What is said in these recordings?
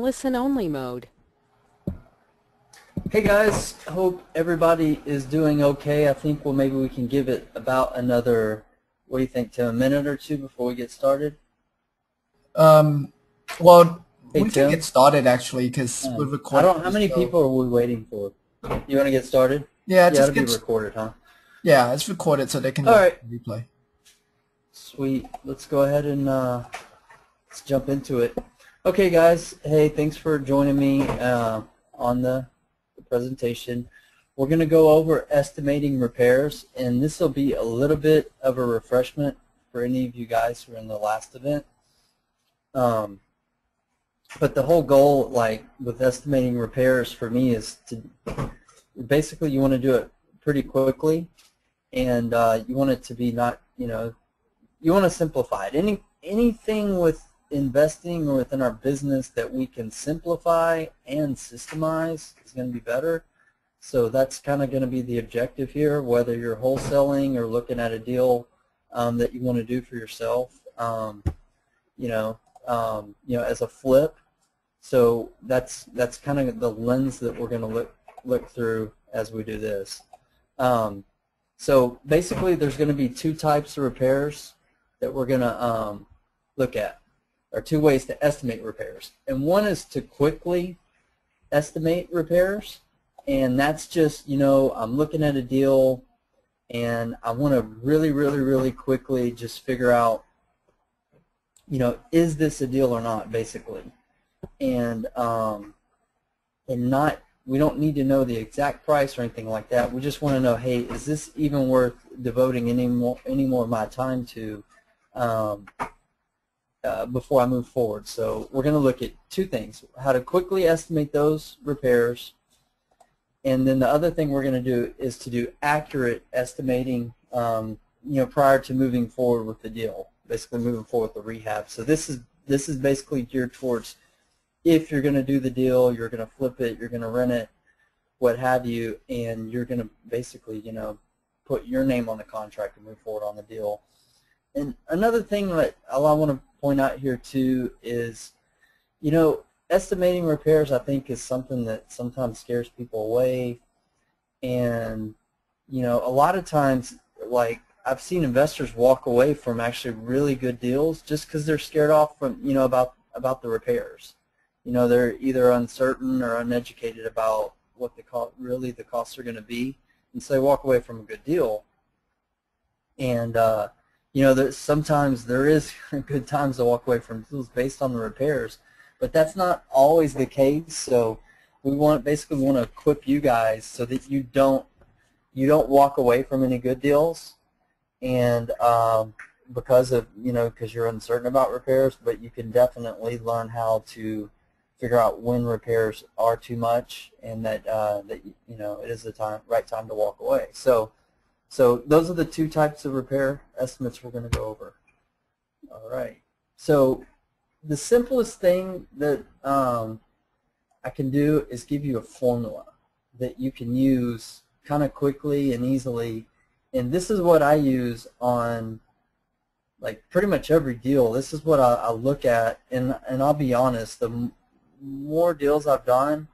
listen-only mode. Hey guys, hope everybody is doing okay. I think maybe we can give it about another, what do you think, Tim, a minute or two before we get started? Well, Hey we can Tim, get started actually because we're I recording don't, how this many show. people are we waiting for? You want to get started? Yeah, Yeah, just it'll be get. recorded, huh? Yeah, it's recorded so they can All watch right, the replay. sweet. Let's go ahead and let's jump into it. Okay guys, hey, thanks for joining me on the presentation. We're going to go over estimating repairs, and this will be a little bit of a refreshment for any of you guys who were in the last event. But the whole goal, like with estimating repairs for me, is to basically you want to do it pretty quickly, and you want it to be not, you want to simplify it. Anything with investing or within our business that we can simplify and systemize is going to be better. So that's kind of going to be the objective here, whether you're wholesaling or looking at a deal that you want to do for yourself, as a flip. So that's kind of the lens that we're going to look through as we do this. So basically, there's going to be two types of repairs that we're going to look at, or two ways to estimate repairs. And one is to quickly estimate repairs, and that's just, I'm looking at a deal and I want to really quickly just figure out, is this a deal or not, basically. And we don't need to know the exact price or anything like that. We just want to know, hey, is this even worth devoting any more of my time to before I move forward? So we're going to look at two things: how to quickly estimate those repairs, and then the other thing we're going to do is to do accurate estimating, prior to moving forward with the deal, basically moving forward with the rehab. So this is basically geared towards, if you're going to do the deal, you're going to flip it, you're going to rent it, what have you, and you're going to basically, put your name on the contract and move forward on the deal. And another thing that I want to point out here too is, estimating repairs, I think, is something that sometimes scares people away. And, a lot of times, like, I've seen investors walk away from actually really good deals just because they're scared off from, about the repairs. They're either uncertain or uneducated about what the costs are going to be, and so they walk away from a good deal. And sometimes there is good times to walk away from deals based on the repairs, but that's not always the case. So we basically want to equip you guys so that you don't walk away from any good deals, and because you're uncertain about repairs, but you can definitely learn how to figure out when repairs are too much, and that it is the right time to walk away. So those are the two types of repair estimates we're going to go over. All right. So the simplest thing that I can do is give you a formula that you can use kind of quickly and easily. And this is what I use on, like, pretty much every deal. This is what I look at, and I'll be honest, the more deals I've done,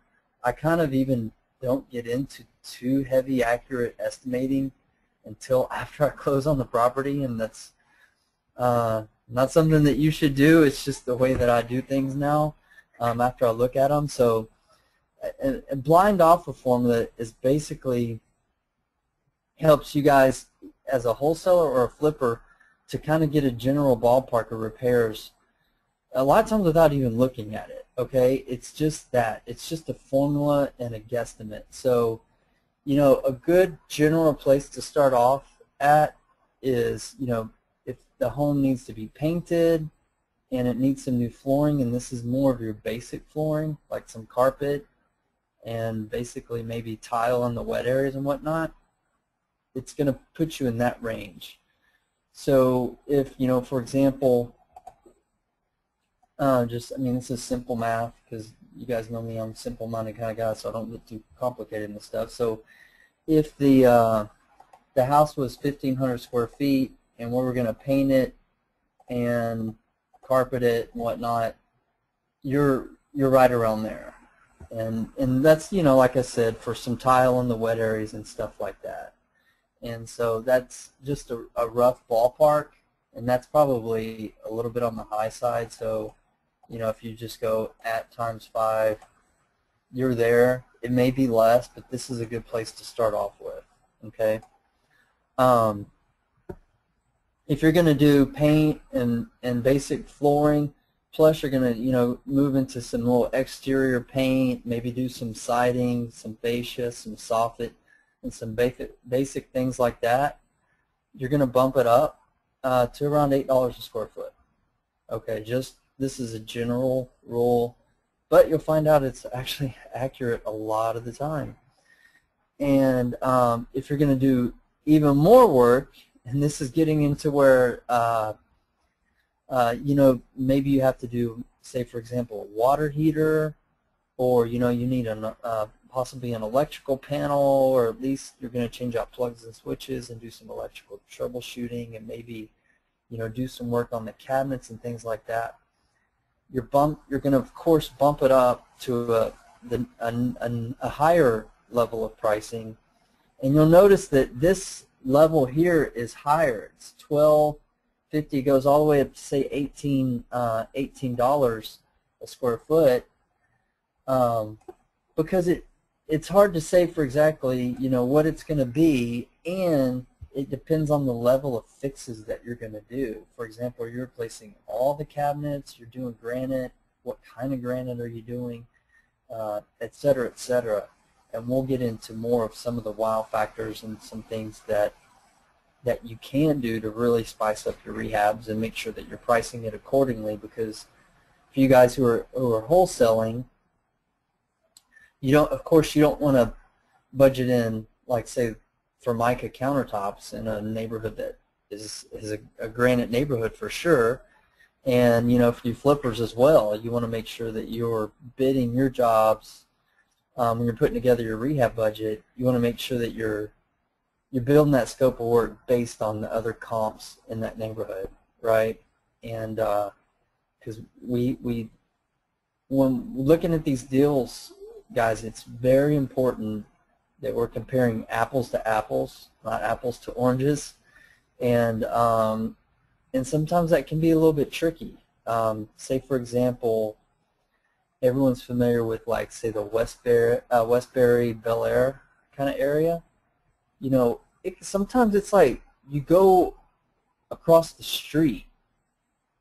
I kind of even don't get into too heavy accurate estimating until after I close on the property, and that's not something that you should do. It's just the way that I do things now after I look at them. So a blind offer formula is basically helps you guys as a wholesaler or a flipper to kind of get a general ballpark of repairs a lot of times without even looking at it. Okay, it's just that. It's just a formula and a guesstimate. So, a good general place to start off at is, if the home needs to be painted and it needs some new flooring, and this is more of your basic flooring, like some carpet and basically maybe tile in the wet areas and whatnot, it's going to put you in that range. So if, for example, this is simple math, because you guys know me, I'm a simple-minded kind of guy, so I don't get too complicated in this stuff. So if the house was 1,500 square feet and we were going to paint it and carpet it and whatnot, your you're right around there. And that's, like I said, for some tile in the wet areas and stuff like that. And so that's just a rough ballpark, and that's probably a little bit on the high side. So, if you just go at times 5, you're there. It may be less, but this is a good place to start off with, okay? If you're going to do paint and basic flooring, plus you're going to, move into some little exterior paint, maybe do some siding, some fascia, some soffit, and some basic things like that, you're going to bump it up to around $8 a square foot. Okay, this is a general rule, but you'll find out it's actually accurate a lot of the time. And if you're going to do even more work, and this is getting into where maybe you have to do, say for example, a water heater, or you need possibly an electrical panel, or at least you're going to change out plugs and switches and do some electrical troubleshooting, and maybe do some work on the cabinets and things like that. You're going to of course bump it up to a higher level of pricing, and you'll notice that this level here is higher. It's $12.50, goes all the way up to say $18 a square foot, because it's hard to say for exactly what it's going to be, and it depends on the level of fixes that you're going to do. For example, you're replacing all the cabinets, you're doing granite, what kind of granite are you doing, et cetera, et cetera. And we'll get into more of some of the wow factors and some things that you can do to really spice up your rehabs and make sure that you're pricing it accordingly. Because for you guys who are wholesaling, of course you don't want to budget in, like say Formica countertops in a neighborhood that is a granite neighborhood for sure. And for you flippers as well, you want to make sure that you're bidding your jobs. When you're putting together your rehab budget, you want to make sure that you're building that scope of work based on the other comps in that neighborhood, right? And because when looking at these deals, guys, it's very important that we're comparing apples to apples, not apples to oranges, and sometimes that can be a little bit tricky. Say for example, everyone's familiar with, like, say the Westbury, Bel Air kind of area. Sometimes it's like you go across the street,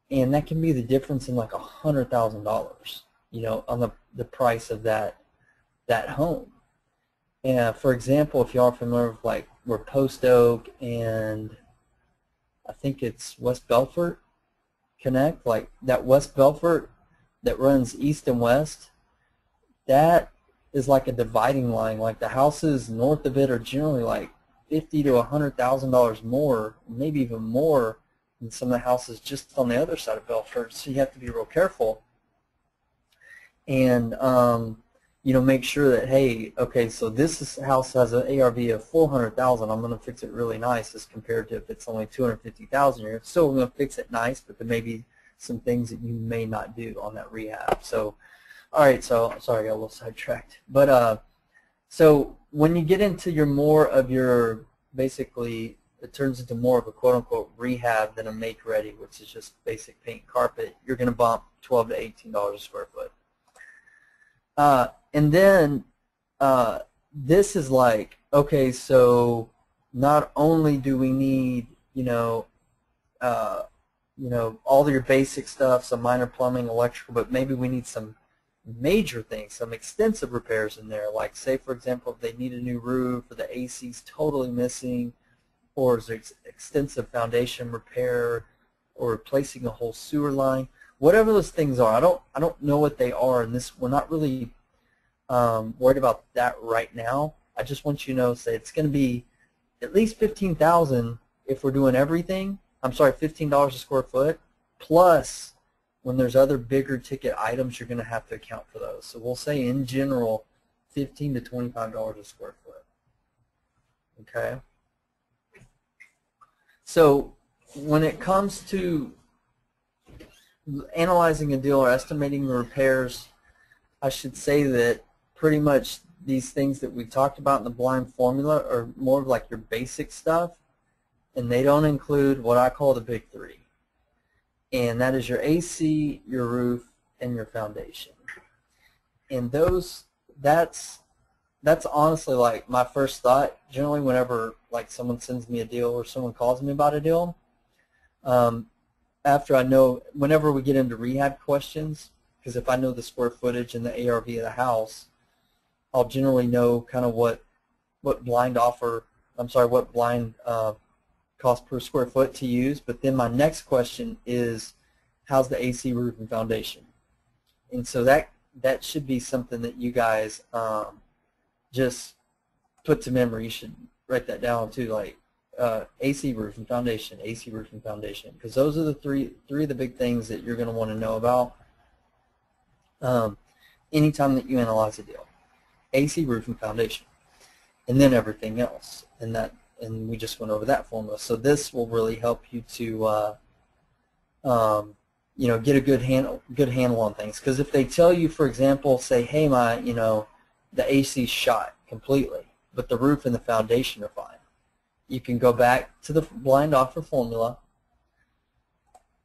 and that can be the difference in like $100,000, on the price of that home. And for example, if you are familiar with like where Post Oak and I think it's West Belfort connect, like that West Belfort that runs east and west, that is like a dividing line. Like the houses north of it are generally like $50,000 to $100,000 more, maybe even more than some of the houses just on the other side of Belfort. So you have to be real careful and make sure that, hey, okay, so this house has an ARV of $400,000. I'm going to fix it really nice as compared to if it's only $250,000. You're still going to fix it nice, but there may be some things that you may not do on that rehab. So, all right, so sorry, I got a little sidetracked. But so when you get into more of your, basically, it turns into more of a quote-unquote rehab than a make-ready, which is just basic paint carpet, you're going to bump $12 to $18 a square foot. And then this is like, okay, so not only do we need, all your basic stuff, some minor plumbing, electrical, but maybe we need some major things, some extensive repairs in there. Like, say, for example, if they need a new roof, or the AC's totally missing, or there's extensive foundation repair, or replacing a whole sewer line. Whatever those things are, I don't know what they are, and we're not really worried about that right now. I just want you to know, say it's going to be at least $15,000 if we're doing everything. I'm sorry, $15 a square foot, plus when there's other bigger ticket items, you're going to have to account for those. So we'll say in general $15 to $25 a square foot. Okay. So when it comes to analyzing a deal or estimating the repairs, I should say that pretty much these things that we talked about in the blind formula are more of like your basic stuff, and they don't include what I call the big three. And that is your AC, your roof, and your foundation. And that's honestly like my first thought generally whenever like someone sends me a deal or someone calls me about a deal. After I know, whenever we get into rehab questions, because if I know the square footage and the ARV of the house, I'll generally know kind of what blind cost per square foot to use. But then my next question is, how's the AC, roof, and foundation? And so that should be something that you guys just put to memory. You should write that down too, like AC, roof, and foundation, AC, roof, and foundation, because those are the three of the big things that you're going to want to know about anytime that you analyze a deal. AC, roof, and foundation, and then everything else. And we just went over that formula. So this will really help you to you know, get a good handle on things. Because if they tell you, for example, say, hey, the AC shot completely, but the roof and the foundation are fine, you can go back to the blind offer formula.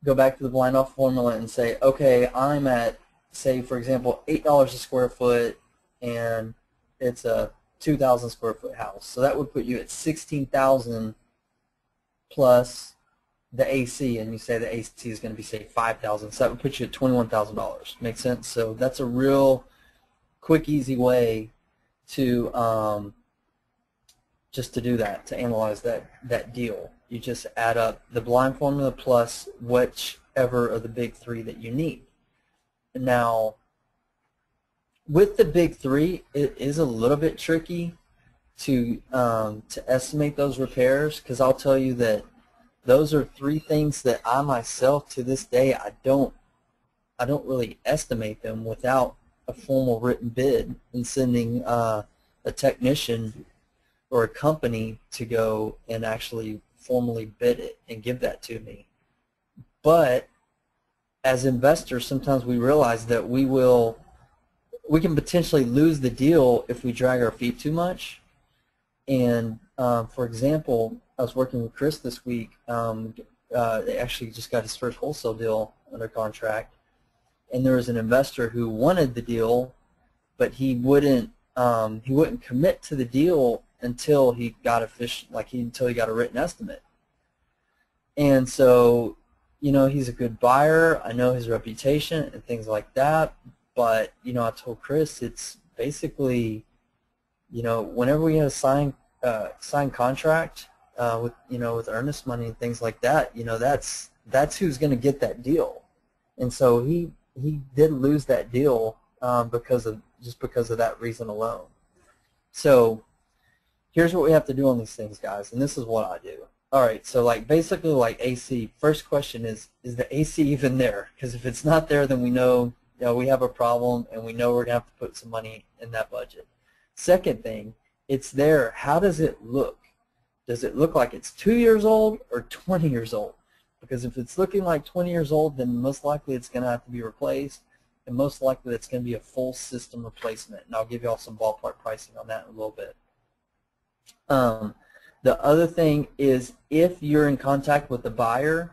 And say, okay, I'm at, say, for example, $8 a square foot, and it's a 2,000 square foot house. So that would put you at 16,000 plus the AC, and you say the AC is going to be, say, 5,000. So that would put you at $21,000. Make sense? So that's a real quick, easy way to just to do that, to analyze that deal. You just add up the blind formula plus whichever of the big three that you need. Now, with the big three, it is a little bit tricky to estimate those repairs, because I'll tell you that those are three things that I myself, to this day, I don't really estimate them without a formal written bid and sending a technician or a company to go and actually formally bid it and give that to me. But as investors, sometimes we realize that we can potentially lose the deal if we drag our feet too much. And for example, I was working with Chris this week. They actually just got his first wholesale deal under contract, and there was an investor who wanted the deal, but he wouldn't commit to the deal until he got until he got a written estimate. And so, you know, he's a good buyer. I know his reputation and things like that. But, you know, I told Chris, it's basically, you know, whenever we have a signed contract with earnest money and things like that, you know, that's who's going to get that deal. And so he did lose that deal because of that reason alone. So here's what we have to do on these things, guys, and this is what I do. All right, so like basically like AC, first question is the AC even there? Because if it's not there, then we know, you know, we have a problem, and we know we're going to have to put some money in that budget. Second thing, it's there. How does it look? Does it look like it's 2 years old or 20 years old? Because if it's looking like 20 years old, then most likely it's going to have to be replaced, and most likely it's going to be a full system replacement. And I'll give you all some ballpark pricing on that in a little bit. The other thing is, if you're in contact with the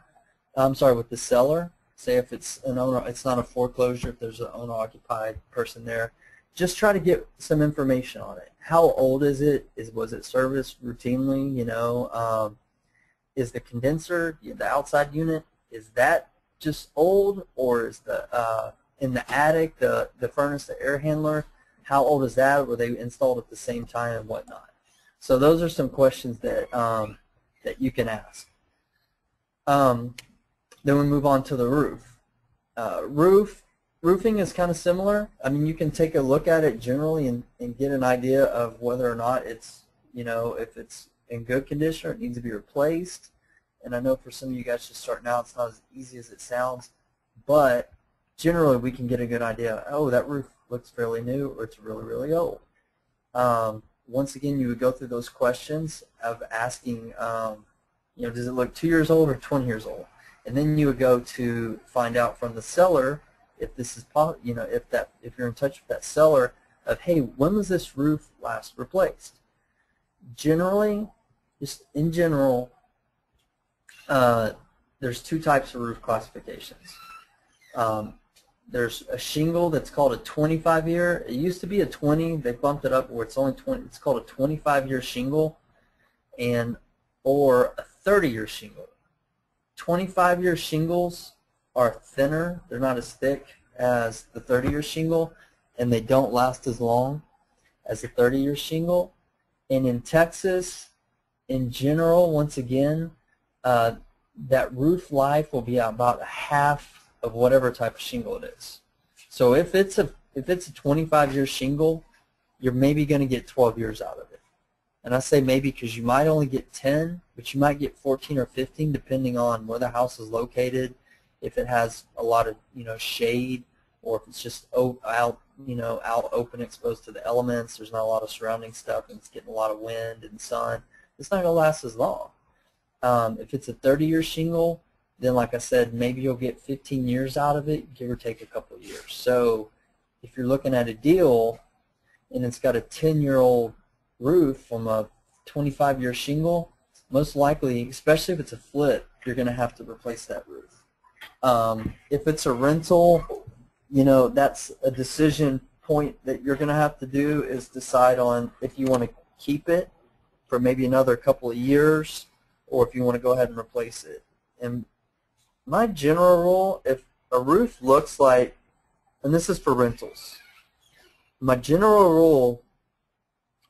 with the seller, say if it's an owner, it's not a foreclosure, if there's an owner-occupied person there, just try to get some information on it. How old is it? Was it serviced routinely? You know, is the condenser, the outside unit, is that just old, or is the in the attic, the furnace, the air handler, how old is that? Were they installed at the same time and whatnot? So those are some questions that that you can ask. Then we move on to the roof. Roofing is kind of similar. I mean, you can take a look at it generally and get an idea of whether or not it's, you know, if it's in good condition or it needs to be replaced. And I know for some of you guys just starting out, it's not as easy as it sounds, but generally we can get a good idea. Oh, that roof looks fairly new, or it's really, really old. Once again, you would go through those questions of asking, you know, does it look 2 years old or 20 years old? And then you would go to find out from the seller if this is, you know, if you're in touch with that seller of, hey, when was this roof last replaced? Generally, just in general, there's two types of roof classifications. There's a shingle that's called a 25-year. It used to be a 20. They bumped it up where it's only 20. It's called a 25-year shingle, or a 30-year shingle. 25-year shingles are thinner. They're not as thick as the 30-year shingle, and they don't last as long as the 30-year shingle. And in Texas, in general, once again, that roof life will be about half of whatever type of shingle it is. So if it's a 25-year shingle, you're maybe going to get 12 years out of it. And I say maybe because you might only get 10, but you might get 14 or 15 depending on where the house is located, if it has a lot of, you know, shade, or if it's just out open, exposed to the elements. There's not a lot of surrounding stuff, and it's getting a lot of wind and sun. It's not going to last as long. If it's a 30-year shingle, then like I said, maybe you'll get 15 years out of it, give or take a couple of years. So if you're looking at a deal and it's got a 10-year-old roof from a 25-year shingle, most likely, especially if it's a flip, you're going to have to replace that roof. If it's a rental, you know, that's a decision point that you're going to have to do, is decide on if you want to keep it for maybe another couple of years, or if you want to go ahead and replace it. And my general rule, if a roof looks like, and this is for rentals, my general rule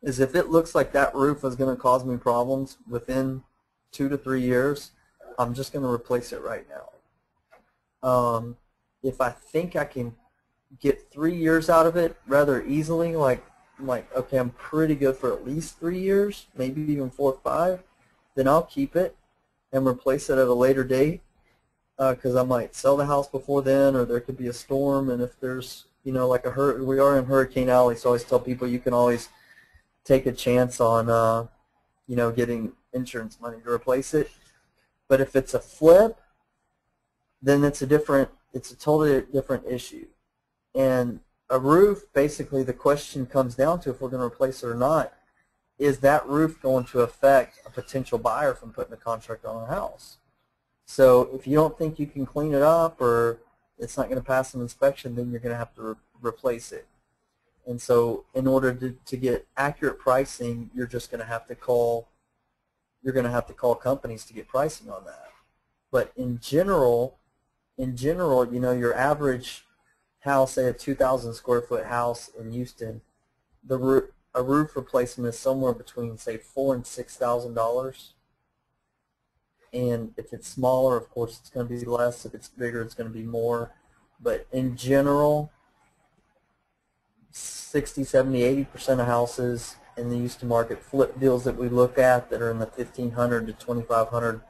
is if it looks like that roof is going to cause me problems within 2 to 3 years, I'm just going to replace it right now. If I think I can get 3 years out of it rather easily, like okay, I'm pretty good for at least 3 years, maybe even 4 or 5, then I'll keep it and replace it at a later date, because I might sell the house before then, or there could be a storm, and if there's, you know, like we are in Hurricane Alley, so I always tell people you can always take a chance on, you know, getting insurance money to replace it. But if it's a flip, then it's a totally different issue. And a roof, basically the question comes down to, if we're going to replace it or not, is that roof going to affect a potential buyer from putting a contract on a house? So if you don't think you can clean it up, or it's not going to pass an inspection, then you're going to have to replace it. And so in order to get accurate pricing, you're just going to have to call companies to get pricing on that. But in general, you know, your average house, say a 2,000 square foot house in Houston, a roof replacement is somewhere between, say, $4,000 and $6,000. And if it's smaller, of course, it's going to be less. If it's bigger, it's going to be more. But in general, 60, 70, 80% of houses in the Houston market, flip deals that we look at that are in the 1,500 to 2,500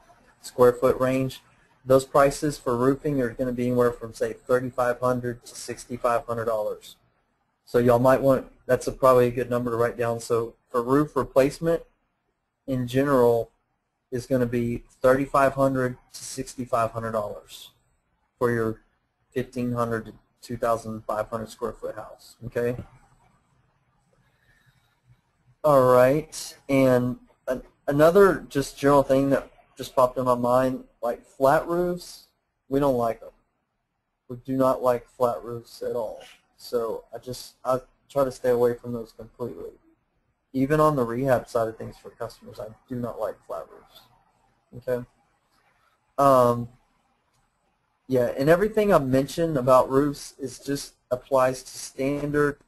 square foot range, those prices for roofing are going to be anywhere from, say, $3,500 to $6,500. So y'all might want, that's probably a good number to write down. So for roof replacement, in general, is going to be $3,500 to $6,500 for your 1,500 to 2,500 square foot house. Okay. All right, and another just general thing that just popped in my mind, like flat roofs, we don't like them. We do not like flat roofs at all. So I try to stay away from those completely. Even on the rehab side of things for customers, I do not like flat roofs. Okay. Yeah, and everything I've mentioned about roofs is just applies to standard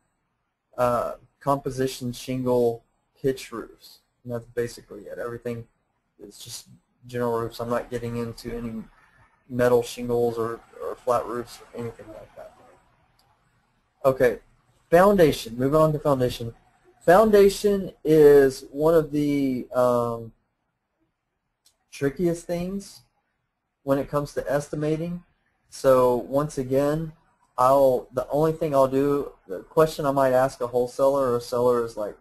composition shingle pitch roofs. And that's basically it. Everything is just general roofs. I'm not getting into any metal shingles or flat roofs or anything like that. Okay, foundation. Moving on to foundation. Foundation is one of the trickiest things when it comes to estimating. So once again, the only thing I'll do, the question I might ask a wholesaler or a seller is like,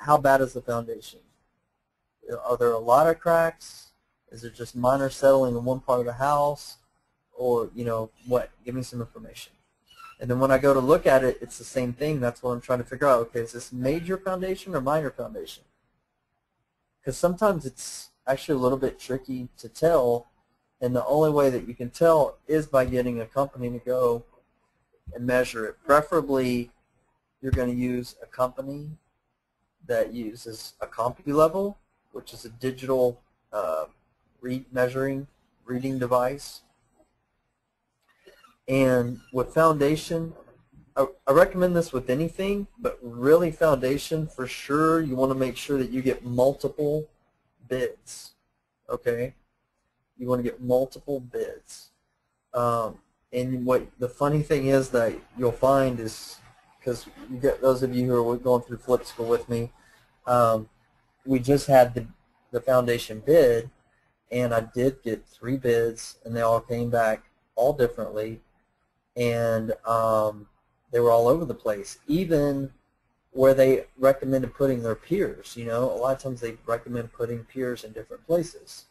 how bad is the foundation? Are there a lot of cracks? Is it just minor settling in one part of the house? Or, you know, what? Give me some information. And then when I go to look at it, it's the same thing. That's what I'm trying to figure out. Okay, is this major foundation or minor foundation? Because sometimes it's actually a little bit tricky to tell, and the only way that you can tell is by getting a company to go and measure it. Preferably, you're going to use a company that uses a CompuLevel, which is a digital reading device. And with foundation, I recommend this with anything, but really foundation, for sure, you want to make sure that you get multiple bids, okay? You want to get multiple bids. And what the funny thing is that you'll find is, because you get those of you who are going through flip school with me, we just had the foundation bid, and I did get 3 bids, and they all came back all differently, and they were all over the place, even where they recommended putting their piers. You know, a lot of times they recommend putting piers in different places,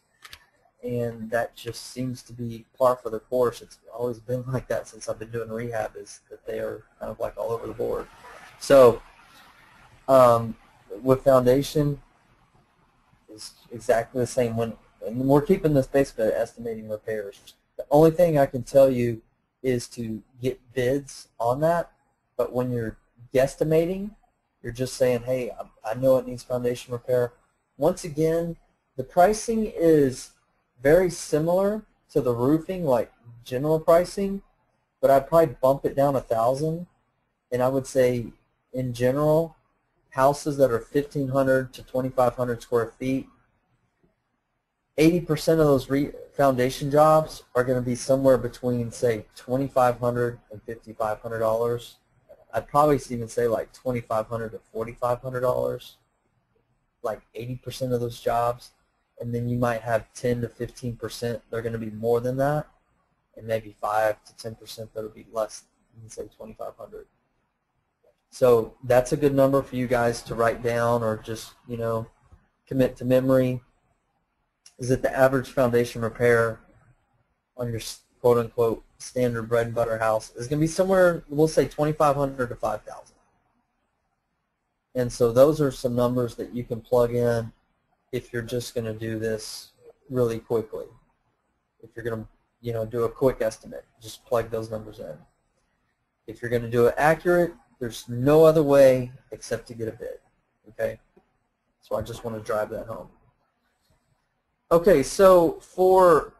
and that just seems to be par for the course. It's always been like that since I've been doing rehab, is that they are kind of like all over the board. So with foundation, it's exactly the same. And we're keeping this basically estimating repairs. The only thing I can tell you is to get bids on that, but when you're guesstimating, you're just saying, hey, I know it needs foundation repair. Once again, the pricing is very similar to the roofing, like general pricing, but I'd probably bump it down 1,000, and I would say, in general, houses that are 1,500 to 2,500 square feet, 80% of those foundation jobs are going to be somewhere between, say, $2,500 and $5,500. I'd probably even say like $2,500 to $4,500, like 80% of those jobs. And then you might have 10 to 15% they're going to be more than that, and maybe 5 to 10% that'll be less than, say, $2,500. So that's a good number for you guys to write down, or just, you know, commit to memory. Is that the average foundation repair on your quote-unquote standard bread and butter house is going to be somewhere, we'll say, $2,500 to $5,000. And so those are some numbers that you can plug in if you're just going to do this really quickly. If you're going to, you know, do a quick estimate, just plug those numbers in. If you're going to do it accurate, there's no other way except to get a bid. Okay? So I just want to drive that home. Okay, so for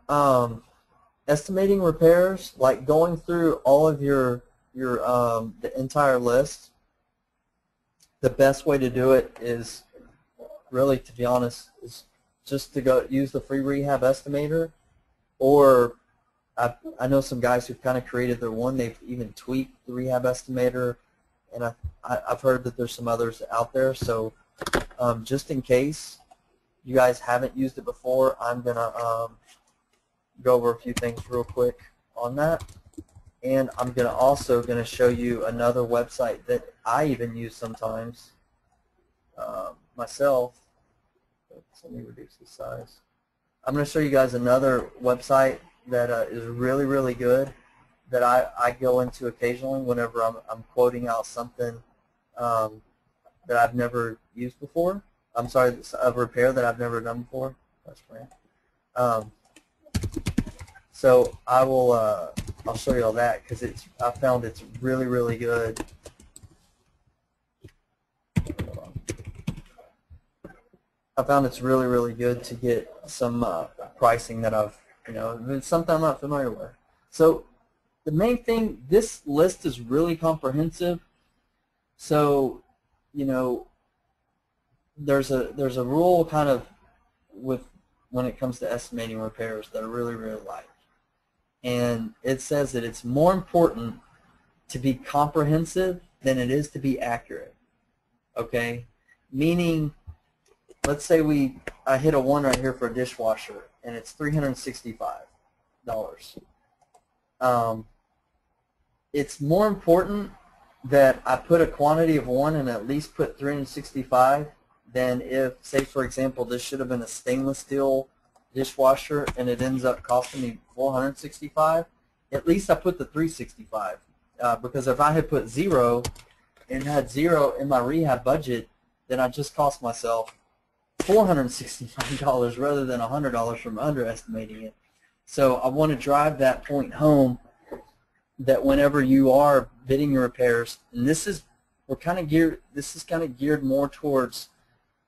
estimating repairs, like going through all of your the entire list, the best way to do it is really, to be honest, is just to go use the free rehab estimator, or I know some guys who've kind of created their one. They've even tweaked the rehab estimator, and I've heard that there's some others out there. So just in case you guys haven't used it before, I'm going to go over a few things real quick on that. And I'm also going to show you another website that I even use sometimes myself. Let me reduce the size. I'm going to show you guys another website that is really, really good, that I go into occasionally whenever I'm quoting out something that I've never used before. I'm sorry, a repair that I've never done before. That's right. So I will. I'll show you all that, because I found it's really, really good. I found it's really, really good to get some pricing that it's something I'm not familiar with. So the main thing, this list is really comprehensive. So, there's a rule kind of when it comes to estimating repairs that I really, really like. And it says that it's more important to be comprehensive than it is to be accurate. Okay? Meaning, let's say I hit a 1 right here for a dishwasher, and it's $365. It's more important that I put a quantity of 1 and at least put 365 than if, say, for example, this should have been a stainless steel dishwasher and it ends up costing me $465. At least I put the $365 because if I had put 0 and had 0 in my rehab budget, then I just cost myself $469 rather than $100 from underestimating it. So I want to drive that point home that whenever you are bidding your repairs, and this is kind of geared more towards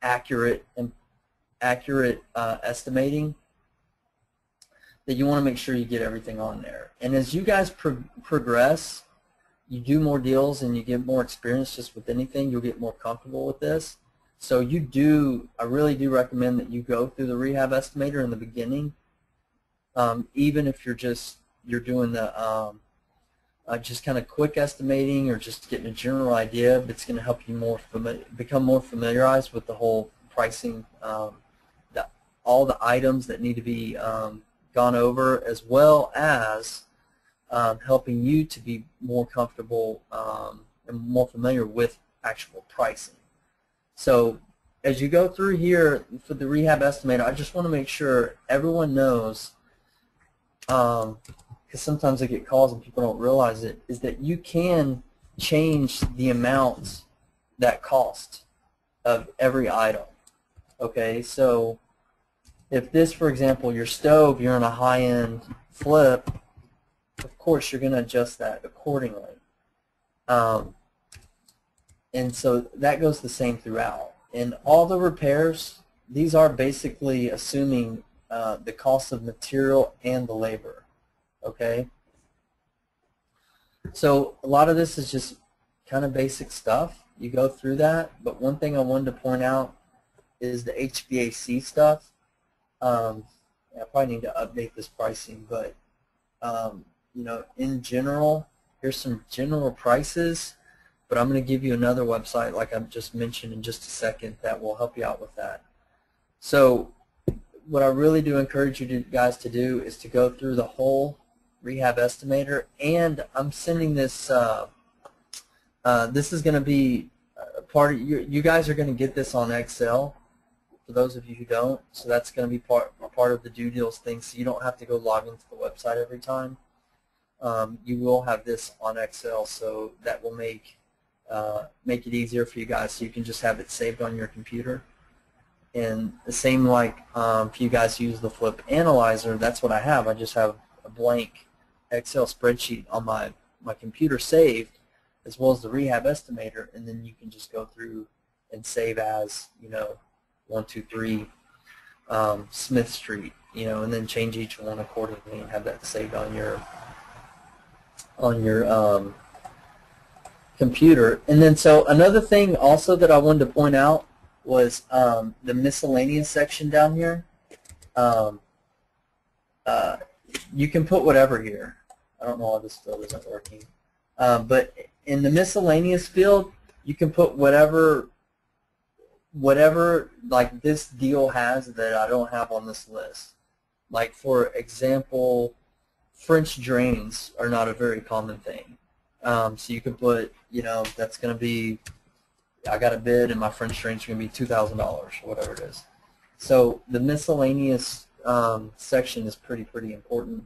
accurate estimating, that you want to make sure you get everything on there. And as you guys progress, you do more deals and you get more experience just with anything, you'll get more comfortable with this. So I really do recommend that you go through the rehab estimator in the beginning, even if you're doing the just kind of quick estimating or just getting a general idea. It's going to help you become more familiarized with the whole pricing, all the items that need to be gone over, as well as helping you to be more comfortable and more familiar with actual pricing. So as you go through here for the rehab estimator, I just want to make sure everyone knows, because sometimes I get calls and people don't realize it, is that you can change the amounts that cost of every item. Okay, so if this, for example, your stove, you're in a high-end flip, of course you're going to adjust that accordingly. And so that goes the same throughout. And all the repairs, these are basically assuming the cost of material and the labor. Okay? So a lot of this is just kind of basic stuff. You go through that. But one thing I wanted to point out is the HVAC stuff. I probably need to update this pricing, but you know, in general, here's some general prices, but I'm going to give you another website like I've just mentioned in just a second that will help you out with that. So what I really do encourage you guys to do is to go through the whole rehab estimator, and I'm sending this, this is going to be part of, you guys are going to get this on Excel, for those of you who don't, so that's going to be part of the DoDeals thing, so you don't have to go log into the website every time. You will have this on Excel, so that will make it easier for you guys, so you can just have it saved on your computer. And the same like if you guys use the Flip Analyzer, that's what I have. I just have a blank Excel spreadsheet on my computer saved, as well as the rehab estimator, and then you can just go through and save as, you know, 123 Smith Street, you know, and then change each one accordingly and have that saved on your computer. And then so another thing also that I wanted to point out was the miscellaneous section down here. You can put whatever here. I don't know why this field isn't working. But in the miscellaneous field, you can put whatever like this deal has that I don't have on this list. Like for example, French drains are not a very common thing. So you can put, you know, that's going to be, I got a bid and my French drains are going to be $2,000 or whatever it is. So the miscellaneous section is pretty important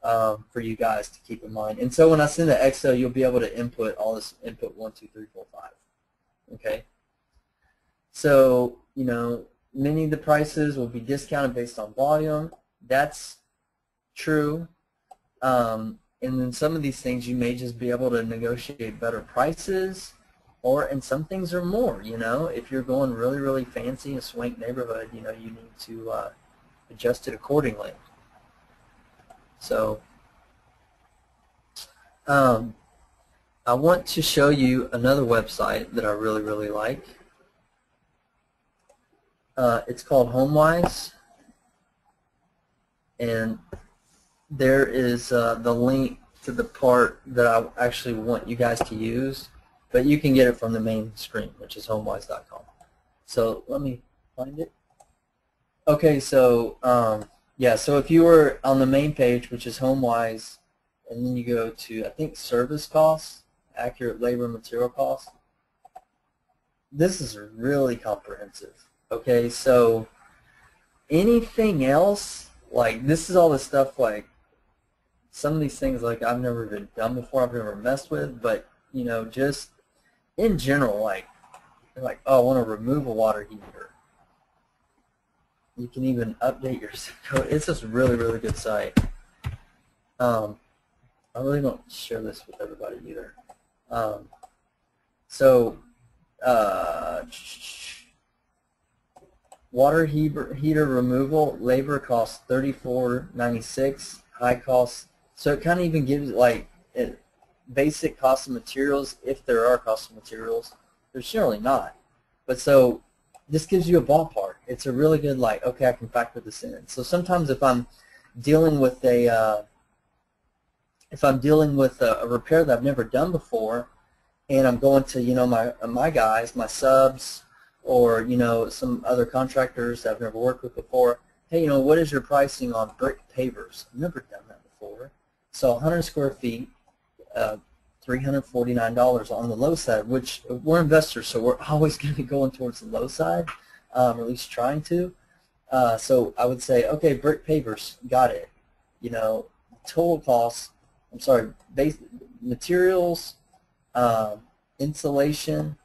for you guys to keep in mind. And so when I send the Excel, you'll be able to input all this, input 1, 2, 3, 4, 5. Okay. So, you know, many of the prices will be discounted based on volume. That's true. And then some of these things you may just be able to negotiate better prices, and some things are more, you know. If you're going really fancy in a swank neighborhood, you know, you need to adjust it accordingly. So I want to show you another website that I really like. It's called HomeWise, and there is the link to the part that I actually want you guys to use, but you can get it from the main screen, which is homewise.com. So let me find it. Okay, so yeah, so if you were on the main page, which is HomeWise, and then you go to, I think, service costs, accurate labor and material costs, this is really comprehensive. Okay, so anything else, like this is all the stuff like some of these things like I've never been done before, I've never messed with, but you know, just in general, like they're like, oh, I want to remove a water heater. You can even update your zip code. It's just really, really good site. I really don't share this with everybody either. So water heater removal, labor costs $34.96, high cost. So it kind of even gives like basic cost of materials, if there are cost of materials. There's generally not. But so this gives you a ballpark. It's a really good, like, okay, I can factor this in. So sometimes if I'm dealing with a repair that I've never done before, and I'm going to, you know, my guys, my subs, or, you know, some other contractors that I've never worked with before, hey, you know, what is your pricing on brick pavers? I've never done that before. So 100 square feet, $349 on the low side, which we're investors, so we're always going to be going towards the low side, or at least trying to. So I would say, okay, brick pavers, got it. You know, total cost, I'm sorry, base materials, insulation,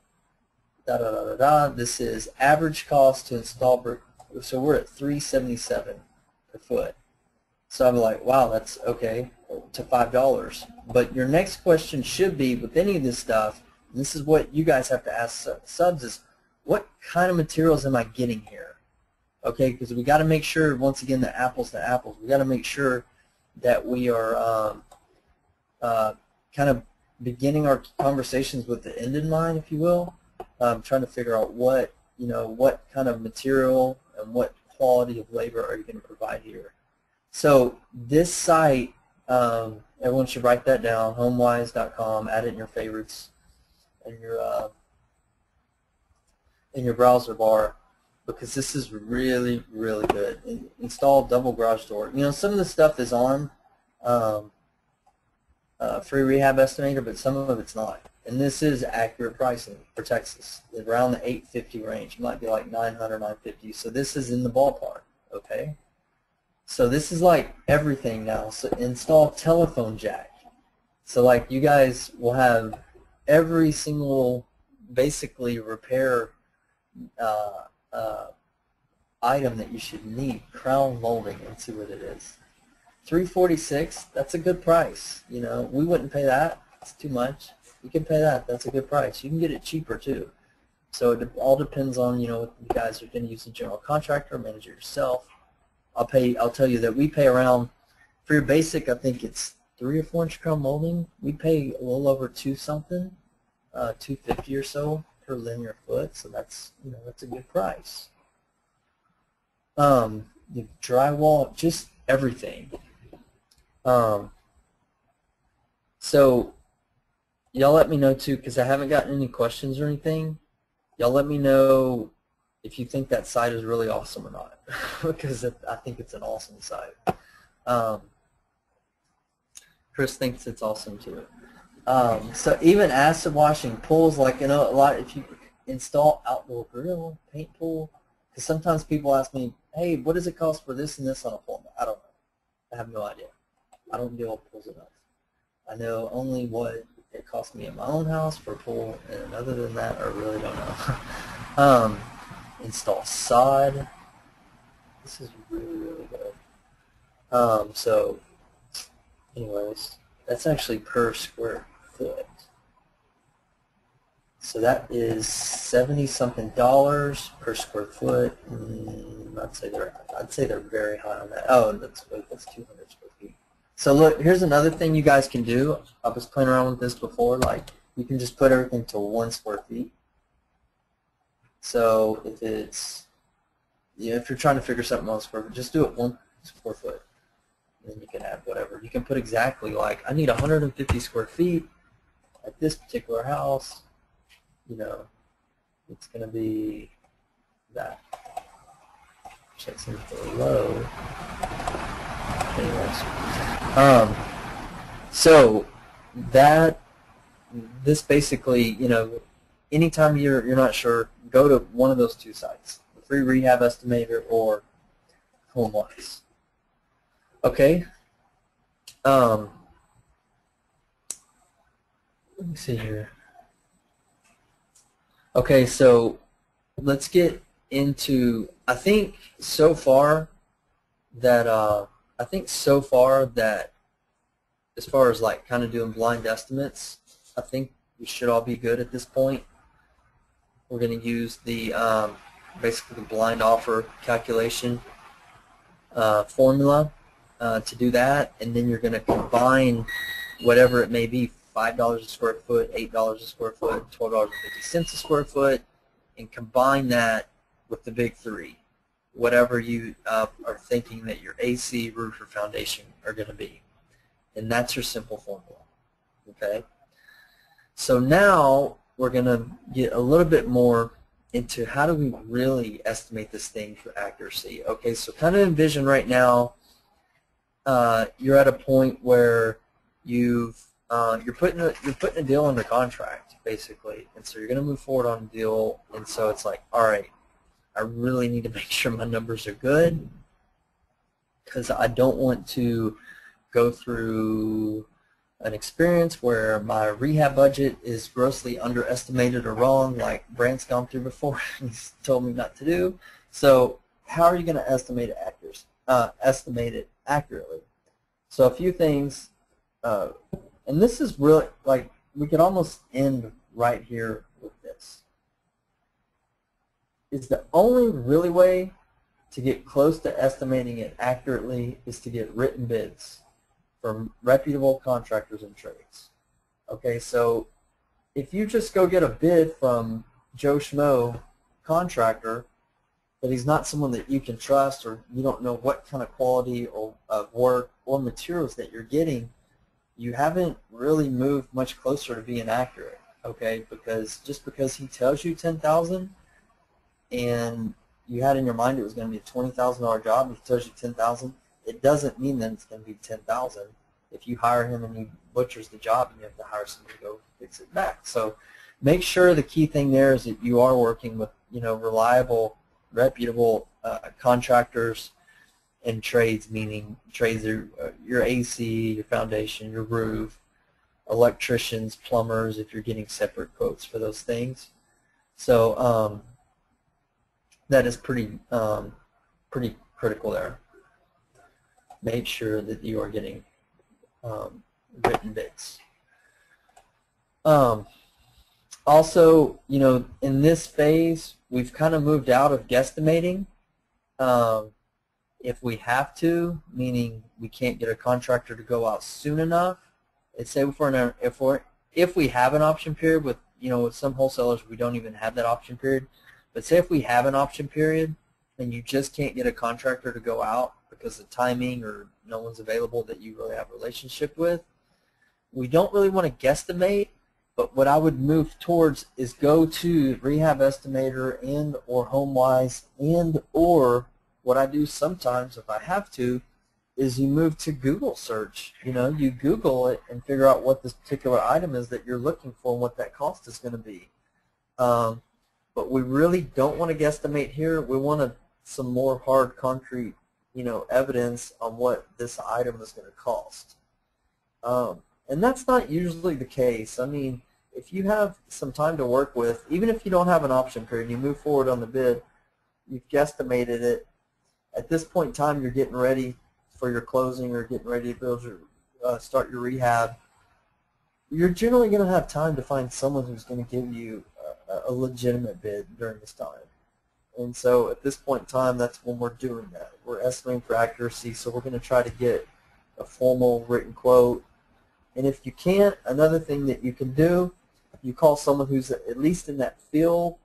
This is average cost to install brick. So we're at $377 per foot. So I'm like, wow, that's okay, to $5. But your next question should be, with any of this stuff, and this is what you guys have to ask subs, is what kind of materials am I getting here? Okay, because we got to make sure, once again, the apples to apples. We got to make sure that we are kind of beginning our conversations with the end in mind, if you will. Trying to figure out what, you know, what kind of material and what quality of labor are you going to provide here. So this site, everyone should write that down, homewise.com, add it in your favorites and in your browser bar, because this is really, really good. Install double garage door. You know, some of the stuff is on free rehab estimator, but some of it's not. And this is accurate pricing for Texas, around the $850 range. It might be like $900, $950. So this is in the ballpark, okay? So this is like everything now. So install telephone jack. So like you guys will have every single basically repair item that you should need, crown molding, and see what it is. $346, that's a good price. You know, we wouldn't pay that. It's too much. You can pay that. That's a good price. You can get it cheaper too. So it all depends on, you know, what you guys are going to use a general contractor, manage it yourself. I'll tell you that we pay around, for your basic, I think it's 3 or 4 inch crown molding. We pay a little over $2 $250 or so per linear foot. So that's, you know, that's a good price. The drywall, just everything. So y'all let me know too, because I haven't gotten any questions or anything. Y'all let me know if you think that site is really awesome or not, because I think it's an awesome site. Chris thinks it's awesome too. So even acid washing pools, like, you know, a lot, if you install outdoor grill, paint pool, because sometimes people ask me, hey, what does it cost for this and this on a pool? I don't know. I have no idea. I don't deal with pools enough. I know only what it cost me in my own house for a pool, and other than that, I really don't know. Install sod. This is really, really good. So, anyways, that's actually per square foot. So that is $70-something per square foot. I'd say they're very high on that. Oh, that's 200 square feet. So look, here's another thing you guys can do. I was playing around with this before. Like, you can just put everything to 1 square feet. So if it's, you know, if you're trying to figure something on square foot, just do it 1 square foot. And then you can add whatever. You can put exactly like, I need 150 square feet at this particular house. You know, it's going to be that. Check some below. Anyways, so that, this basically, you know, anytime you're not sure, go to one of those 2 sites, the Free Rehab Estimator or HomeWise. Okay, Let me see here. Okay, so let's get into, I think so far that as far as like kind of doing blind estimates, I think we should all be good at this point. We're going to use the basically the blind offer calculation formula to do that, and then you're going to combine whatever it may be, $5 a square foot, $8 a square foot, $12.50 a square foot, and combine that with the big three, whatever you are thinking that your AC, roof, or foundation are going to be. And that's your simple formula. Okay? So now we're going to get a little bit more into how do we really estimate this thing for accuracy. Okay, so kind of envision right now you're at a point where you're putting a deal under contract basically, and so you're going to move forward on a deal, and so it's like, all right, I really need to make sure my numbers are good because I don't want to go through an experience where my rehab budget is grossly underestimated or wrong, like Brant's gone through before. He's told me not to do. So how are you going to estimate it accurately? So a few things, and this is really, like, we could almost end right here with this. Is the only really way to get close to estimating it accurately is to get written bids from reputable contractors and trades. Okay, so if you just go get a bid from Joe Schmo contractor, but he's not someone that you can trust, or you don't know what kind of quality or of work or materials that you're getting, you haven't really moved much closer to being accurate. Okay, because just because he tells you 10,000 and you had in your mind it was going to be a $20,000 job, and he tells you 10,000, it doesn't mean that it's going to be 10,000. If you hire him and he butchers the job, you have to hire somebody to go fix it back. So make sure the key thing there is that you are working with, reliable, reputable contractors and trades, meaning trades are your AC, your foundation, your roof, electricians, plumbers, if you're getting separate quotes for those things. So that is pretty critical there. Make sure that you are getting written bids. Also, in this phase, we've kind of moved out of guesstimating. If we have to, meaning we can't get a contractor to go out soon enough, let's say if we have an option period with, with some wholesalers we don't even have that option period, but say if we have an option period and you just can't get a contractor to go out because of timing or no one's available that you really have a relationship with, we don't really want to guesstimate, but what I would move towards is go to Rehab Estimator and or HomeWise, and or what I do sometimes if I have to is you move to Google search. You Google it and figure out what this particular item is that you're looking for and what that cost is going to be. But we really don't want to guesstimate here. We want some more hard, concrete, evidence on what this item is going to cost. And that's not usually the case. I mean, if you have some time to work with, even if you don't have an option period, you move forward on the bid, you've guesstimated it. At this point in time, you're getting ready for your closing or getting ready to build your, start your rehab. You're generally going to have time to find someone who's going to give you a legitimate bid during this time. And so at this point in time, that's when we're doing that. We're estimating for accuracy, so we're going to try to get a formal written quote. And if you can't, another thing that you can do, you call someone who's at least in that field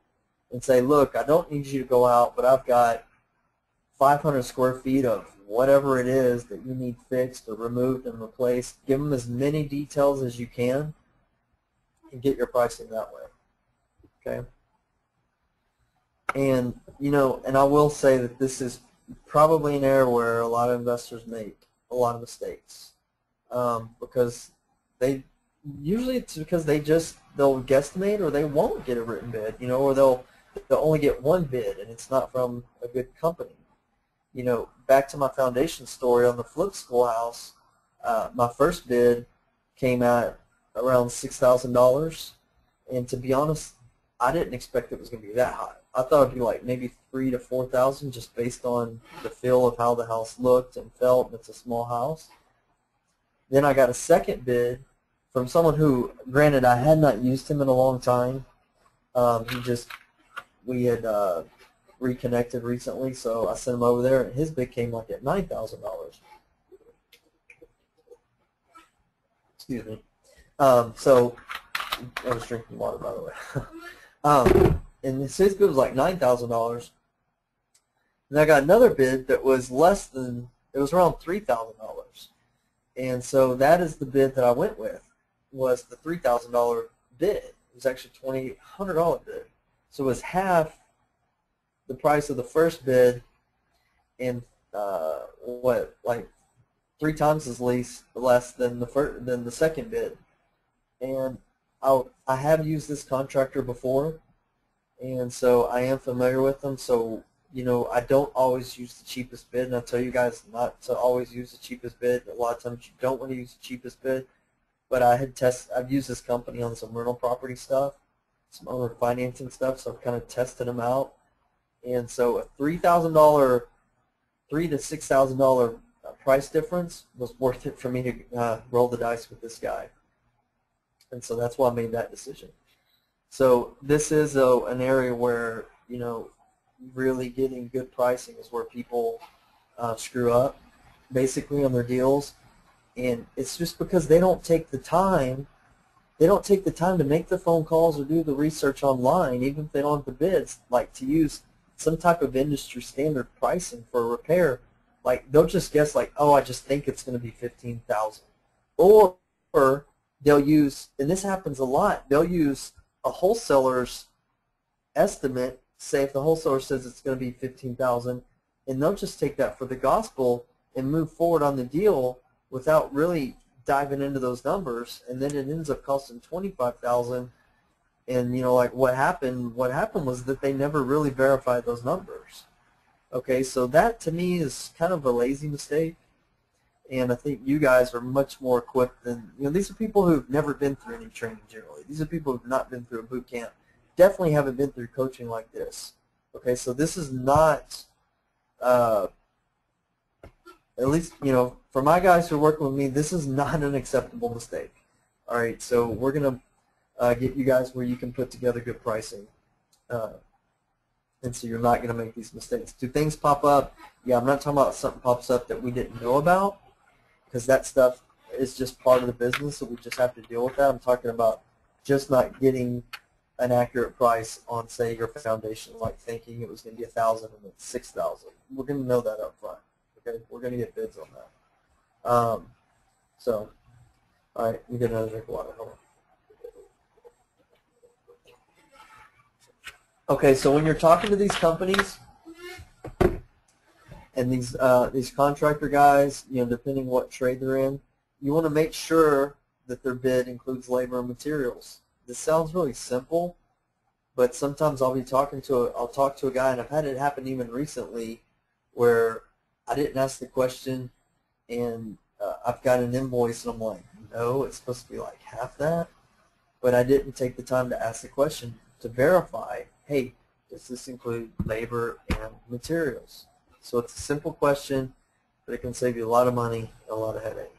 and say, look, I don't need you to go out, but I've got 500 square feet of whatever it is that you need fixed or removed and replaced. Give them as many details as you can and get your pricing that way. Okay? And, and I will say that this is probably an area where a lot of investors make a lot of mistakes because usually it's because they'll guesstimate or they won't get a written bid, or they'll only get one bid and it's not from a good company. Back to my foundation story on the flip schoolhouse, my first bid came at around $6,000, and to be honest, I didn't expect it was going to be that high. I thought it'd be like maybe 3,000 to 4,000, just based on the feel of how the house looked and felt. And it's a small house. Then I got a second bid from someone who, granted, I had not used him in a long time. We had reconnected recently, so I sent him over there, and his bid came like at $9,000. Excuse me. So I was drinking water, by the way. And his bid was like $9,000. And I got another bid that was less than, it was around $3,000. And so that is the bid that I went with, was the $3,000 bid. It was actually a $2,800 bid. So it was half the price of the first bid, and like 3 times as less than the second bid. And I have used this contractor before, and so I am familiar with them. So, you know, I don't always use the cheapest bid, and I tell you guys not to always use the cheapest bid. A lot of times you don't want to use the cheapest bid, but I've used this company on some rental property stuff, some owner financing stuff, so I've kind of tested them out. And so a $3,000, $3,000 to $6,000 price difference was worth it for me to roll the dice with this guy. And so that's why I made that decision. So this is an area where, you know, really getting good pricing is where people screw up, basically, on their deals. And it's just because they don't take the time. They don't take the time to make the phone calls or do the research online, even if they don't have the bids, like to use some type of industry standard pricing for a repair. Like, they'll just guess, like, oh, I just think it's going to be $15,000. Or they'll use, and this happens a lot, they'll use a wholesaler's estimate. Say if the wholesaler says it's going to be $15,000, and they'll just take that for the gospel and move forward on the deal without really diving into those numbers, and then it ends up costing $25,000. And, you know, like what happened was that they never really verified those numbers. Okay, so that to me is kind of a lazy mistake, and I think you guys are much more equipped than, you know, these are people who've never been through any training generally. These are people who've not been through a boot camp, definitely haven't been through coaching like this. Okay, so this is not, at least, you know, for my guys who are working with me, this is not an acceptable mistake. All right, so we're going to get you guys where you can put together good pricing. And so you're not going to make these mistakes. Do things pop up? Yeah, I'm not talking about something pops up that we didn't know about, because that stuff is just part of the business, so we just have to deal with that. I'm talking about just not getting an accurate price on, say, your foundation, like thinking it was going to be $1,000 and it's $6,000. We're going to know that up front. Okay, we're going to get bids on that. So, all right, we get another drink of water. Hold on. Okay, so when you're talking to these companies and these contractor guys, you know, depending what trade they're in, you want to make sure that their bid includes labor and materials. This sounds really simple, but sometimes I'll talk to a guy, and I've had it happen even recently, where I didn't ask the question, and I've got an invoice, and I'm like, no, it's supposed to be like half that, but I didn't take the time to ask the question to verify, hey, does this include labor and materials? So it's a simple question, but it can save you a lot of money and a lot of headache.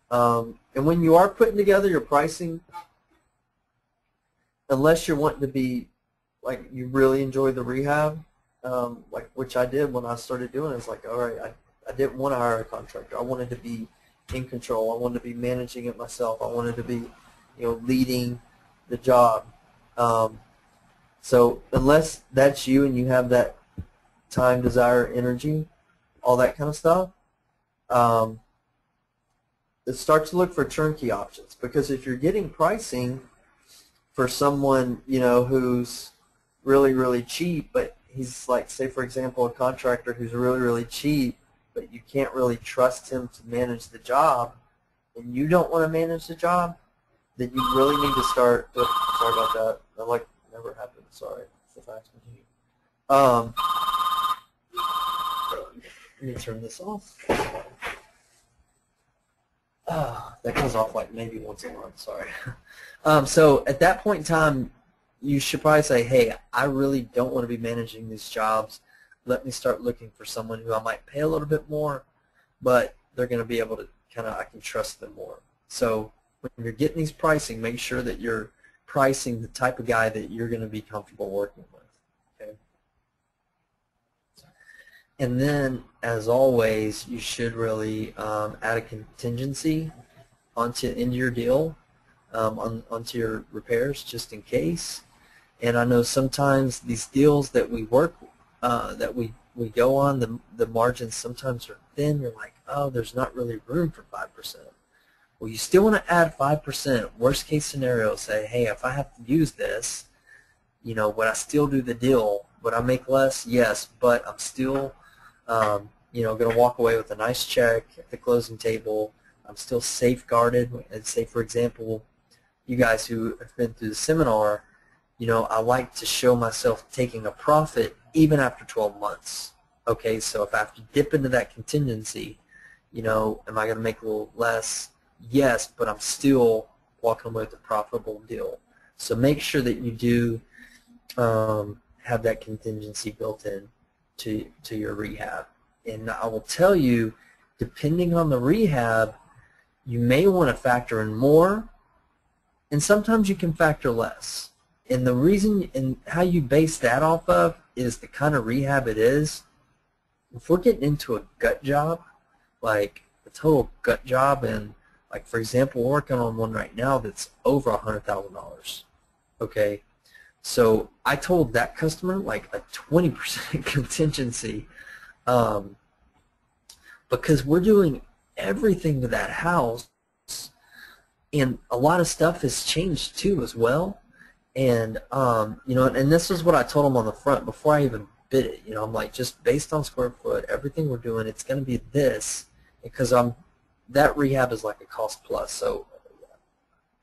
And when you are putting together your pricing, unless you're wanting to be, like, you really enjoy the rehab, like which I did when I started doing it, it's like, all right, I didn't want to hire a contractor. I wanted to be in control. I wanted to be managing it myself. I wanted to be, you know, leading the job. So unless that's you and you have that time, desire, energy, all that kind of stuff, start to look for turnkey options. Because if you're getting pricing for someone, you know, who's really, really cheap, but he's like, say for example, a contractor who's really, really cheap, but you can't really trust him to manage the job, and you don't want to manage the job, then you really need to start, sorry about that, that like never happened, sorry, it's the fax machine. Let me turn this off. That goes off like maybe once a month, sorry. So at that point in time, you should probably say, hey, I really don't want to be managing these jobs. Let me start looking for someone who I might pay a little bit more, but they're going to be able to I can trust them more. So when you're getting these pricing, make sure that you're pricing the type of guy that you're going to be comfortable working with. Okay. And then, as always, you should really add a contingency into your deal, onto your repairs, just in case. And I know sometimes these deals that we work, that we go on, the margins sometimes are thin. You're like, oh, there's not really room for 5%. Well, you still want to add 5%. Worst case scenario, say, hey, if I have to use this, would I still do the deal? Would I make less? Yes, but I'm still, going to walk away with a nice check at the closing table. I'm still safeguarded. And say, for example, you guys who have been through the seminar, I like to show myself taking a profit even after 12 months. Okay, so if I have to dip into that contingency, am I going to make a little less? Yes, but I'm still walking away with a profitable deal. So make sure that you do have that contingency built in to your rehab. And I will tell you, depending on the rehab, you may want to factor in more, and sometimes you can factor less. And the reason and how you base that off of is the kind of rehab it is. If we're getting into a gut job, like a total gut job, and like for example, we're working on one right now that's over $100,000. Okay, so I told that customer like a 20% contingency, because we're doing everything to that house, and a lot of stuff has changed too as well. And and this is what I told them on the front before I even bid it. I'm like, just based on square foot, everything we're doing, it's going to be this, because that rehab is like a cost plus. So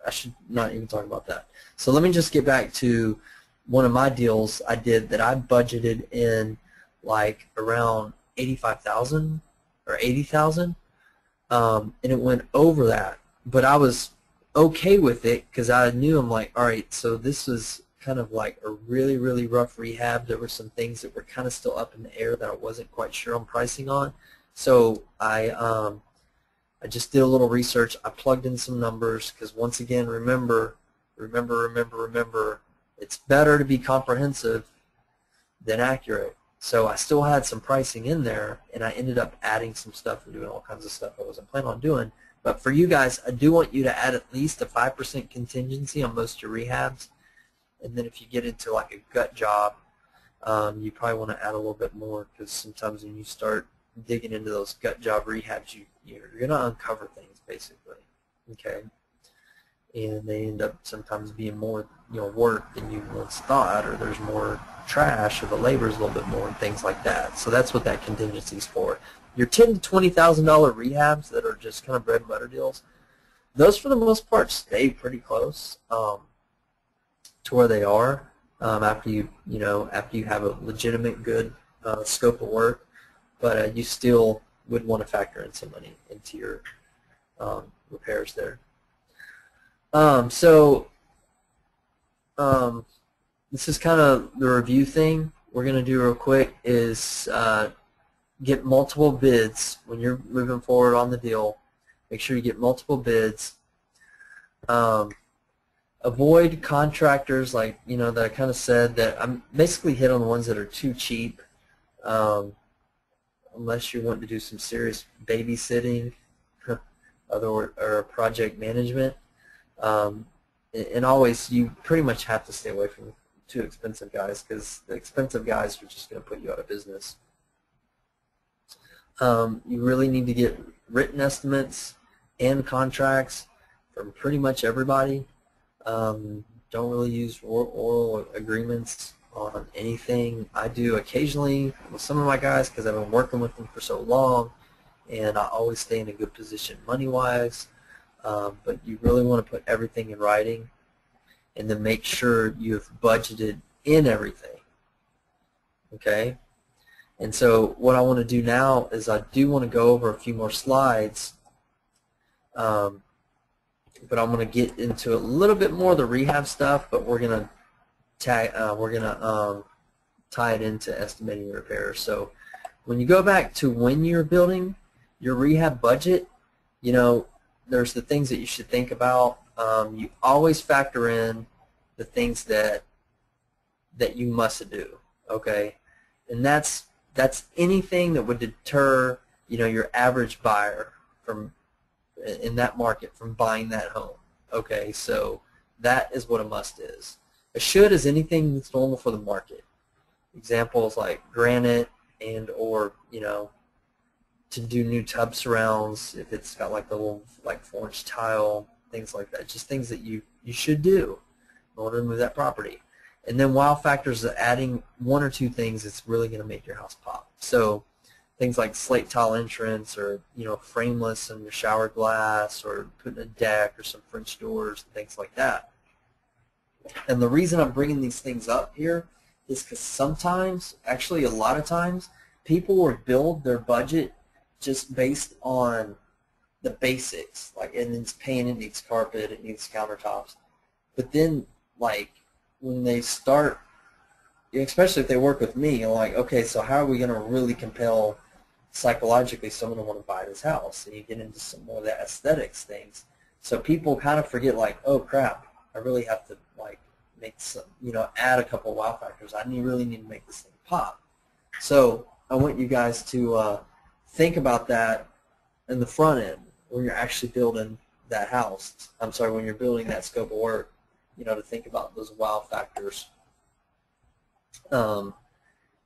I should not even talk about that. So let me just get back to one of my deals I did that I budgeted in like around 85,000 or 80,000, and it went over that, but I was okay with it because I knew, I'm like, all right, so this was kind of like a really, really rough rehab. There were some things that were kind of still up in the air that I wasn't quite sure on pricing on. So I just did a little research. I plugged in some numbers because, once again, remember, it's better to be comprehensive than accurate. So I still had some pricing in there, and I ended up adding some stuff and doing all kinds of stuff I wasn't planning on doing. But for you guys, I do want you to add at least a 5% contingency on most of your rehabs. And then if you get into like a gut job, you probably want to add a little bit more, because sometimes when you start digging into those gut job rehabs, you're going to uncover things, basically. Okay? And they end up sometimes being more work than you once thought, or there's more trash, or the labor's a little bit more, and things like that. So that's what that contingency is for. Your $10,000 to $20,000 rehabs that are just kind of bread and butter deals, those for the most part stay pretty close to where they are after you have a legitimate good scope of work, but you still would want to factor in some money into your repairs there. This is kind of the review thing we're going to do real quick is get multiple bids when you're moving forward on the deal. Make sure you get multiple bids. Avoid contractors like, that I kind of said, that I'm basically hit on the ones that are too cheap, unless you're wanting to do some serious babysitting or project management. And always, you pretty much have to stay away from too expensive guys, because the expensive guys are just going to put you out of business. You really need to get written estimates and contracts from pretty much everybody. Don't really use oral agreements on anything. I do occasionally with some of my guys because I've been working with them for so long, and I always stay in a good position money-wise. But you really want to put everything in writing, and then make sure you've budgeted in everything. Okay? And so what I want to do now is I do want to go over a few more slides But I'm going to get into a little bit more of the rehab stuff, but we're going to tie it into estimating repairs. So when you go back to when you're building your rehab budget, you know, there's the things that you should think about. You always factor in the things that you must do, okay? And that's anything that would deter, you know, your average buyer from in that market from buying that home, okay? So that is what a must is. A should is anything that's normal for the market. Examples like granite and or, you know, to do new tub surrounds if it's got like the little like 4-inch tile, things like that. Just things that you should do in order to move that property. And then wow factors are adding 1 or 2 things that's really going to make your house pop. So things like slate tile entrance, or, you know, frameless and your shower glass, or putting a deck or some French doors and things like that. And the reason I'm bringing these things up here is because sometimes, actually a lot of times, people will build their budget just based on the basics, like, and it's paint, it needs carpet, it needs countertops. But then, like, when they start, especially if they work with me, like, okay, so how are we going to really compel psychologically someone to want to buy this house? And you get into some more of the aesthetics things. So people kind of forget, like, oh crap, I really have to, like, make some, you know, add a couple wow factors. I really need to make this thing pop. So I want you guys to think about that in the front end when you're actually building that house. I'm sorry, when you're building that scope of work, you know, to think about those wow factors, and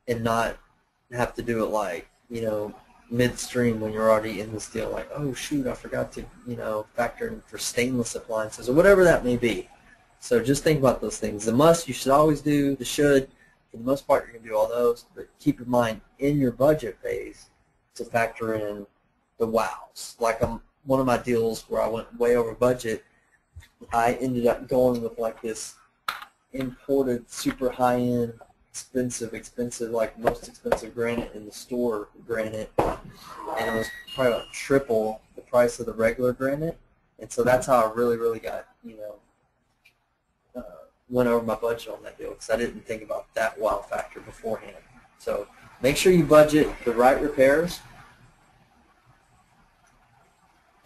not have to do it like, you know, midstream when you're already in this deal, like, oh shoot, I forgot to, you know, factor in for stainless appliances or whatever that may be. So just think about those things. The must you should always do. The should, for the most part, you're going to do all those. But keep in mind, in your budget phase, to factor in the wows. Like one of my deals where I went way over budget, I ended up going with like this imported, super high-end, expensive, like most expensive granite in the store granite, and it was probably about triple the price of the regular granite. And so that's how I really got, you know, went over my budget on that deal, because I didn't think about that wow factor beforehand. So make sure you budget the right repairs.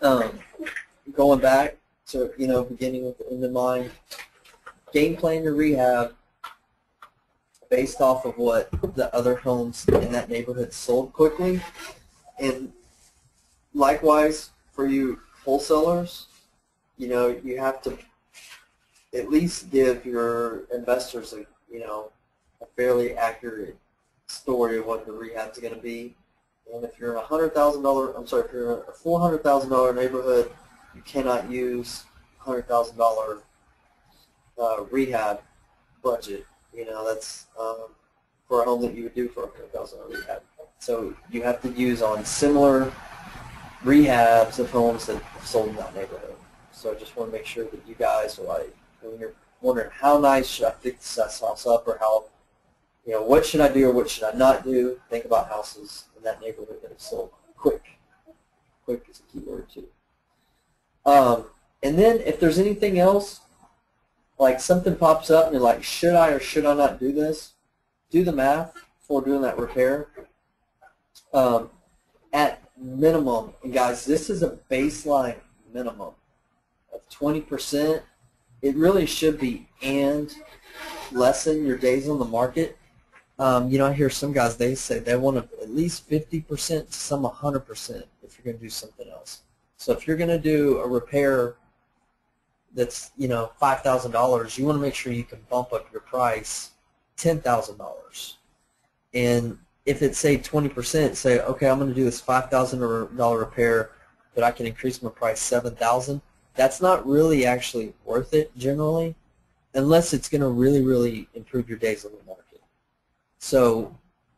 Going back to, you know, beginning with the end in mind, game plan your rehab based off of what the other homes in that neighborhood sold quickly. And likewise for you wholesalers, you know, you have to at least give your investors a, you know, a fairly accurate story of what the rehab is going to be. And if you're in if you're in a $400,000 neighborhood, you cannot use $100,000 rehab budget. You know, that's for a home that you would do for a $100,000 rehab. So you have to use on similar rehabs of homes that have sold in that neighborhood. So I just want to make sure that you guys are like, when you're wondering how nice should I fix this house up, or how, you know, what should I do or what should I not do, think about houses in that neighborhood that have sold quick. Quick is a key word too. And then if there's anything else, like something pops up and you're like, should I or should I not do this? Do the math before doing that repair. At minimum, and guys, this is a baseline minimum of 20%. It really should be and lessen your days on the market. You know, I hear some guys, they say they want at least 50% to some 100% if you're going to do something else. So if you're going to do a repair that's, you know, $5,000, you want to make sure you can bump up your price $10,000. And if it's, say, 20%, say, okay, I'm going to do this $5,000 repair, but I can increase my price $7,000. That's not really actually worth it generally, unless it's going to really improve your days on the market. So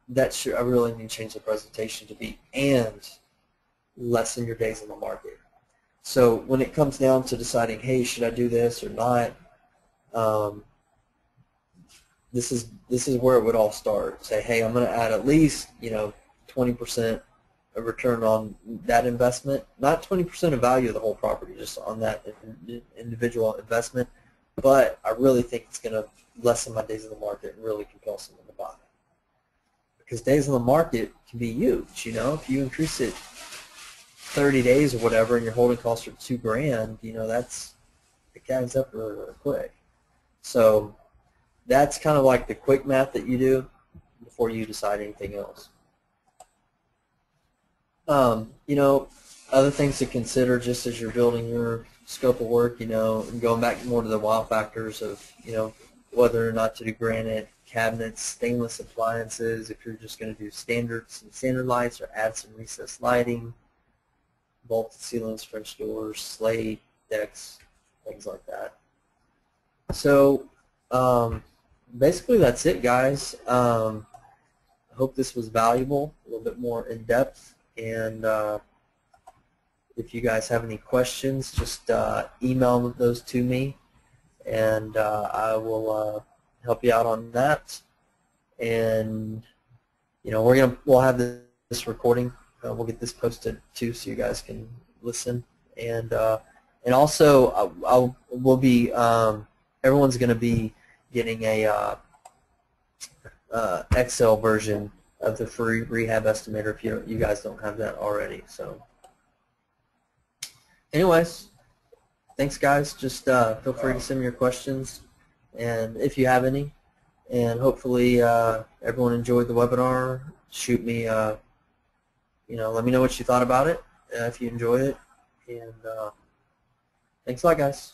that should, I really need to change the presentation to be and lessen your days on the market. So when it comes down to deciding, hey, should I do this or not, this is where it would all start. Say, hey, I'm going to add at least, you know, 20% a return on that investment, not 20% of value of the whole property, just on that individual investment. But I really think it's going to lessen my days on the market and really compel someone to buy. Because days on the market can be huge, you know. If you increase it 30 days or whatever, and your holding costs are $2,000, you know, that's, it adds up really, really quick. So that's kind of like the quick math that you do before you decide anything else. You know, other things to consider just as you're building your scope of work, you know, and going back more to the wow factors of, you know, whether or not to do granite, cabinets, stainless appliances, if you're just going to do standard lights or add some recessed lighting, vaulted ceilings, French doors, slate, decks, things like that. So basically that's it, guys. I hope this was valuable, a little bit more in depth, and if you guys have any questions, just email those to me, and I will help you out on that. And you know, we'll have this recording. We'll get this posted too, so you guys can listen. And also, we'll be everyone's going to be getting a Excel version of the free rehab estimator if you guys don't have that already. So, anyways, thanks, guys. Just feel free to send me your questions, and if you have any. And hopefully everyone enjoyed the webinar. Shoot me, you know, let me know what you thought about it if you enjoyed it. And thanks a lot, guys.